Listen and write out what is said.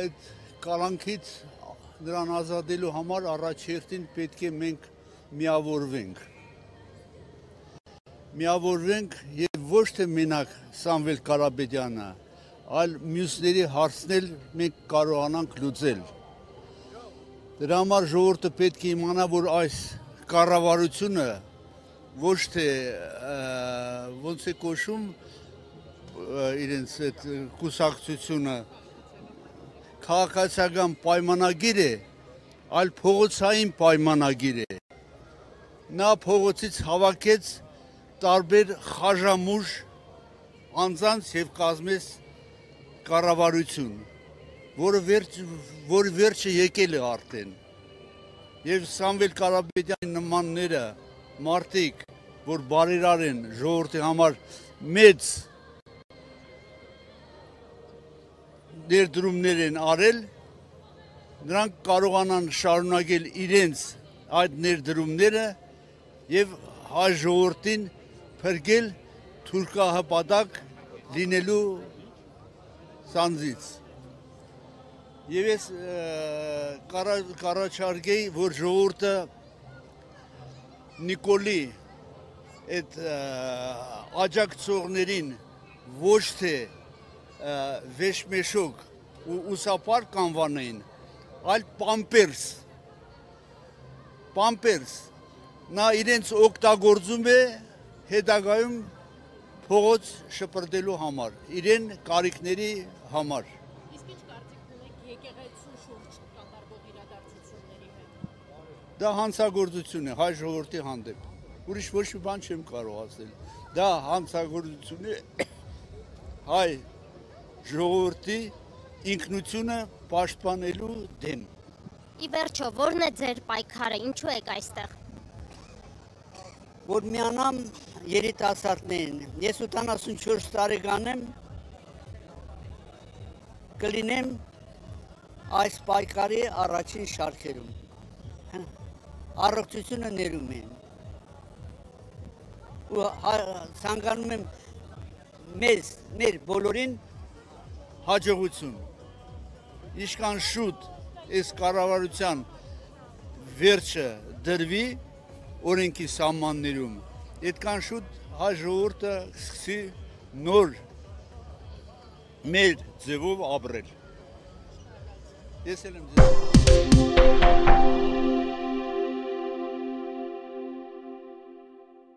այդ կալանքից նրան ազատելու համար առաջերտին պետք է մենք միավորվենք։ Միավորվենք եւ ոչ թե մենակ Սամվել Կարապետյանը, այլ մյուսների հարցնել մենք կարողանանք լուծել։ Դրա համար ժողովուրդը պետք է իմանա, որ այս կառավարությունը ոչ թե ոնց է կոչում իրենց այդ կուսակցությունը քաղաքացիական պայմանագիր է, այլ փողոցային պայմանագիր է։ Նա փողոցից հավաքեց տարբեր խաժամուժ անձանց եւ կազմեց կառավարություն, որ վերջը եկել է արդեն։ Եվ Սամվել Կարապետյանի նմանները մարդիկ, որ բարերար են ժողովրդի համար մեծ ներդրումներ են արել, նրանք կարողանան շարունակել իրենց այդ ներդրումները եւ հայ ժողովրդին փրկել թուրքահպատակ լինելու սանձից։ Եվ ես կառաջարկեի, որ ժողովուրդը Նիկոլի այդ աջակցողներին ոչ թե վեշմեշոկ ու ուսապար կանվանեին, այլ պամպերս, նա իրենց օգտագործում է հետագայում փողոց շպրտելու համար, իրեն կարիքների համար։ Իսկ ինչ կարծիք ունեք եկեղեցու շուրջ կատարվող իրադարձությունների հետ։ Դա հանցագործություն է հայ ժողովրդի հանդեպ։ Ուրիշ ոչ մի բան չեմ կարող ասել։ Դա հանցագործություն է հայ ժողովրդի ինքնությունը պաշտպանելու դեմ։ Ի վերջո, ո՞րն է ձեր պայքարը, ինչու եք այստեղ։ Որ միանամ երիտասարդներին։ Ես 84 տարեկան եմ, կլինեմ այս պայքարի առաջին շարքերում։ Առողջությունը ներում եմ։ Ու ցանկանում եմ մեր բոլորին հաջողություն։ Ինչքան շուտ այս կառավարության վերջը դրվի օրենքի սահմաններում, այդքան շուտ հայ ժողովուրդը սկսի նոր մեր ձևով ապրել։ Ես էլ եմ ձեզ